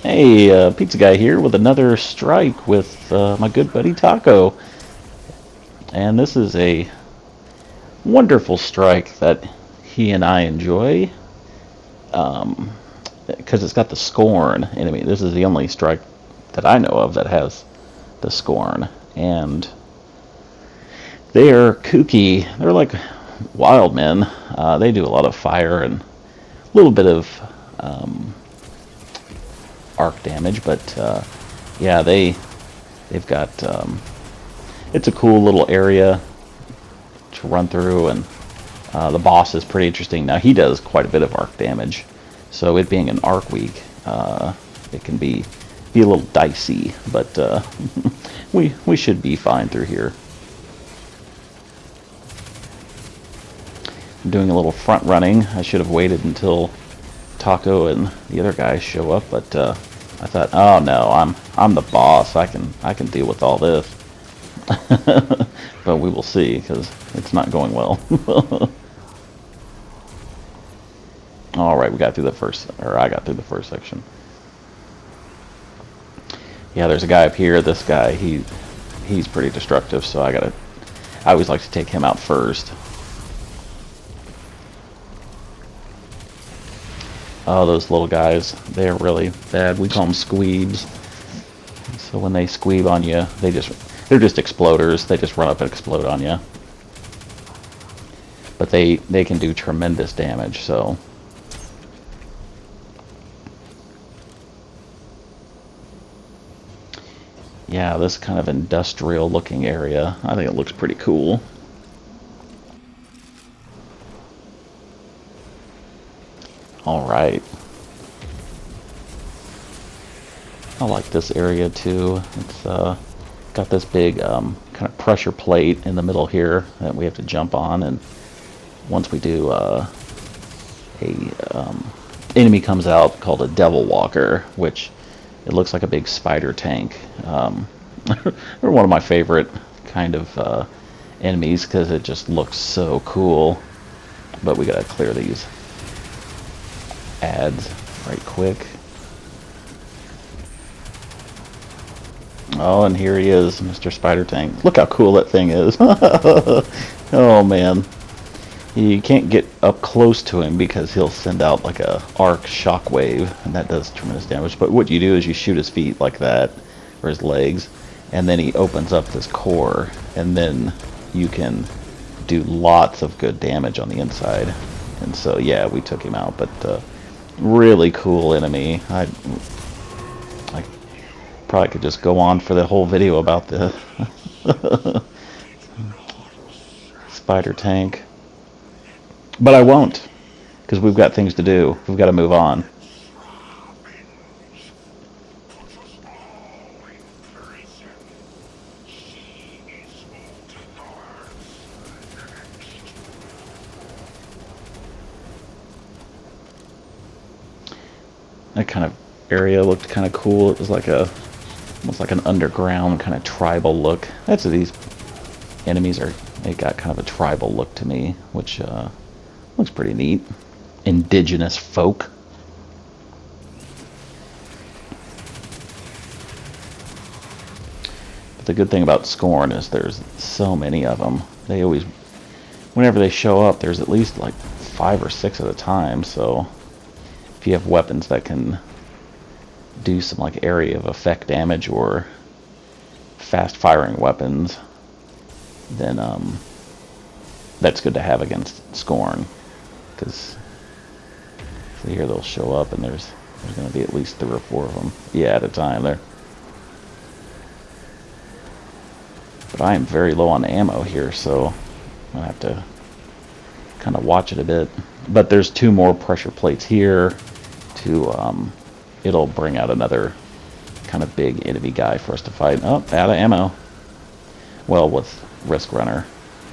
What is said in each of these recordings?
Hey, Pizza Guy here with another strike with my good buddy Taco. And this is a wonderful strike that he and I enjoy because it's got the Scorn enemy. This is the only strike that I know of that has the Scorn. And they are kooky. They're like wild men. They do a lot of fire and a little bit of arc damage, but yeah, they've got it's a cool little area to run through, and the boss is pretty interesting. Now he does quite a bit of arc damage, so it being an arc week, it can be a little dicey, but we should be fine through here. I'm doing a little front running. I should have waited until Taco and the other guys show up, but I thought, oh no, I'm the boss. I can deal with all this. But we will see, because it's not going well. All right, we got through the first, or I got through the first section. Yeah, there's a guy up here. This guy, he's pretty destructive, so I always like to take him out first. Oh, those little guys, they're really bad. We call them squeebs. So when they squeeb on you, they're just exploders. They just run up and explode on you. But they can do tremendous damage, so. Yeah, this kind of industrial looking area, I think it looks pretty cool. All right. I like this area too. It's got this big kind of pressure plate in the middle here that we have to jump on, and once we do, enemy comes out called a Devil Walker, which it looks like a big spider tank. They're one of my favorite kind of enemies because it just looks so cool. But we gotta clear these ads right quick. Oh, and here he is, Mr. Spider Tank. Look how cool that thing is. Oh man. You can't get up close to him because he'll send out like a arc shockwave, and that does tremendous damage. But what you do is you shoot his feet like that, or his legs, and then he opens up this core, and then you can do lots of good damage on the inside. And so yeah, we took him out, but really cool enemy. I probably could just go on for the whole video about the spider tank. But I won't, because we've got things to do. We've got to move on. That kind of area looked kind of cool. It was like almost like an underground kind of tribal look. That's what these enemies are. They got kind of a tribal look to me, which looks pretty neat. Indigenous folk. But the good thing about Scorn is there's so many of them. They always, whenever they show up, there's at least like 5 or 6 at a time. So if you have weapons that can do some like area of effect damage or fast firing weapons, then that's good to have against Scorn. Because here they'll show up, and there's going to be at least 3 or 4 of them, yeah, at a time there. But I am very low on ammo here, so I have to kind of watch it a bit. But there's 2 more pressure plates here to it'll bring out another kind of big enemy guy for us to fight. Oh, out of ammo. Well, with Risk Runner.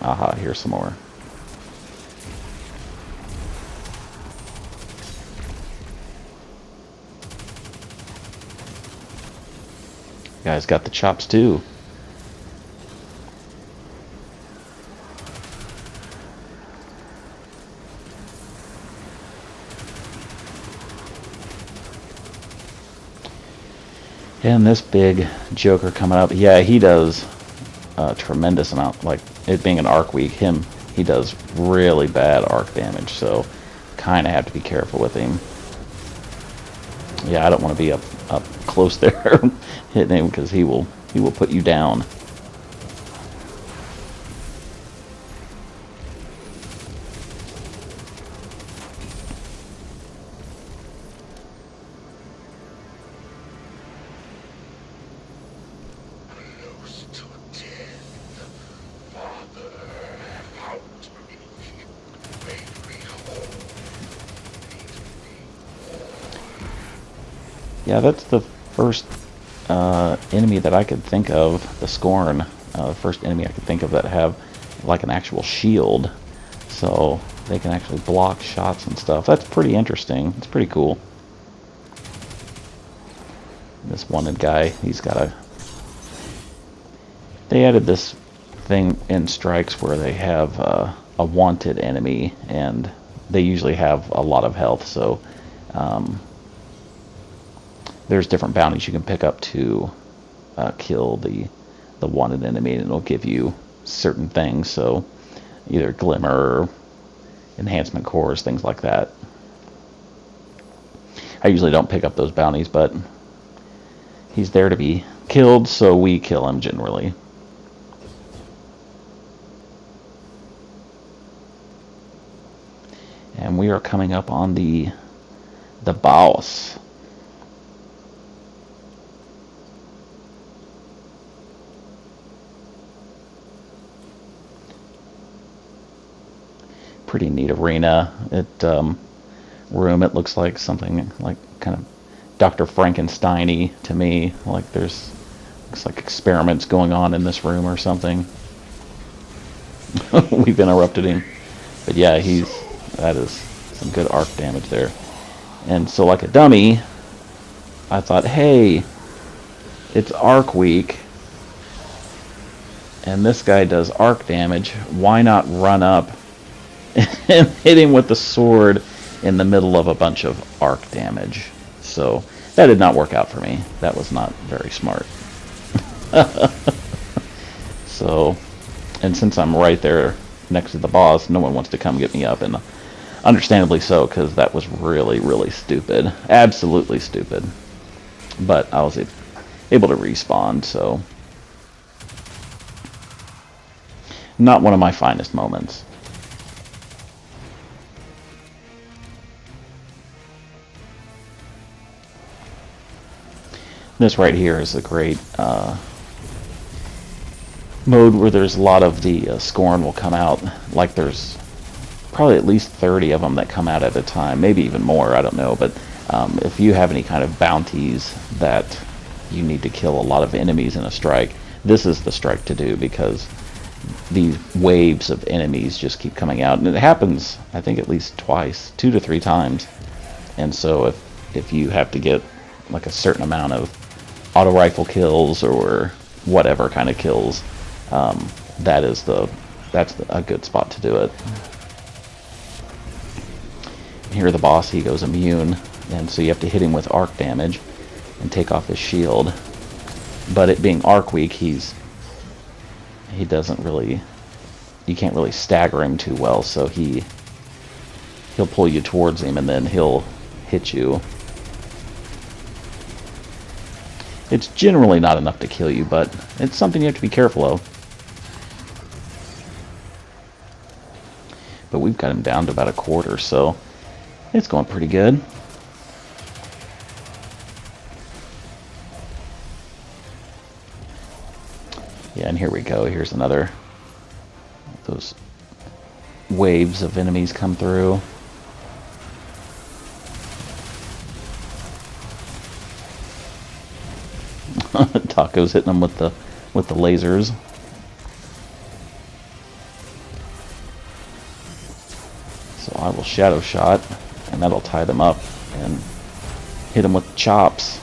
Aha, here's some more. Guys got the chops too. And this big Joker coming up, yeah, he does a tremendous amount. Like, it being an arc week, he does really bad arc damage, so kind of have to be careful with him. Yeah, I don't want to be up close there hitting him, because he will put you down. Yeah, that's the first enemy that I could think of, the Scorn. The first enemy I could think of that have like an actual shield, so they can actually block shots and stuff. That's pretty interesting. It's pretty cool. This wanted guy, he's got a... They added this thing in Strikes where they have a wanted enemy, and they usually have a lot of health, so there's different bounties you can pick up to kill the wanted enemy, and it'll give you certain things, so either glimmer, enhancement cores, things like that. I usually don't pick up those bounties, but he's there to be killed, so we kill him generally. And we are coming up on the boss. Pretty neat arena. Room, it looks like something like kind of Dr. Frankenstein-y to me. Like looks like experiments going on in this room or something. We've interrupted him. But yeah, that is some good arc damage there. And so, like a dummy, I thought, hey, it's arc week, and this guy does arc damage. Why not run up and hit him with the sword in the middle of a bunch of arc damage? So that did not work out for me. That was not very smart. So, and since I'm right there next to the boss, no one wants to come get me up, and understandably so, because that was really, really stupid. Absolutely stupid. But I was able to respawn, so not one of my finest moments. This right here is a great mode where there's a lot of the Scorn will come out. Like there's probably at least 30 of them that come out at a time, maybe even more, I don't know. But if you have any kind of bounties that you need to kill a lot of enemies in a strike, this is the strike to do, because these waves of enemies just keep coming out, and it happens, I think, at least twice, 2 to 3 times. And so if you have to get like a certain amount of auto rifle kills or whatever kind of kills, that's a good spot to do it. Here the boss, he goes immune, and so you have to hit him with arc damage and take off his shield. But it being arc weak, he doesn't really, you can't really stagger him too well, so he'll pull you towards him and then he'll hit you. It's generally not enough to kill you, but it's something you have to be careful of. But we've got him down to about a quarter, so it's going pretty good. Yeah, and here we go. Here's another. Those waves of enemies come through. Taco's hitting them with the lasers. So I will shadow shot, and that'll tie them up and hit them with chops.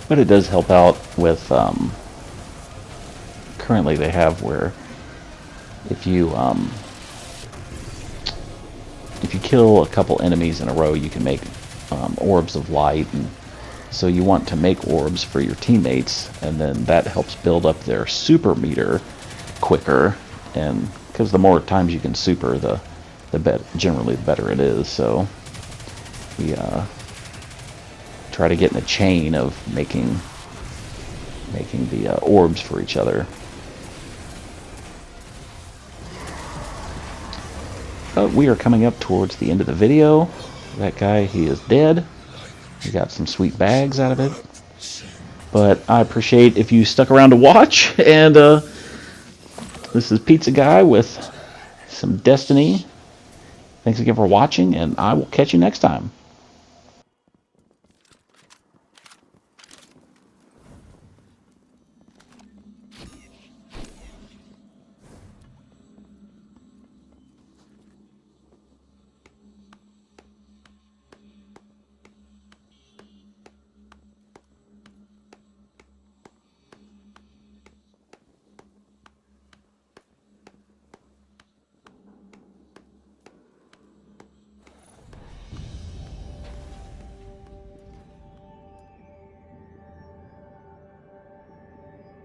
But it does help out with, currently they have where if you kill a couple enemies in a row, you can make orbs of light, and so you want to make orbs for your teammates, and then that helps build up their super meter quicker, and because the more times you can super, generally the better it is. So we try to get in a chain of making the orbs for each other. But we are coming up towards the end of the video. That guy, he is dead. We got some sweet bags out of it. But I appreciate if you stuck around to watch. And this is Pizza Guy with some Destiny. Thanks again for watching, and I will catch you next time.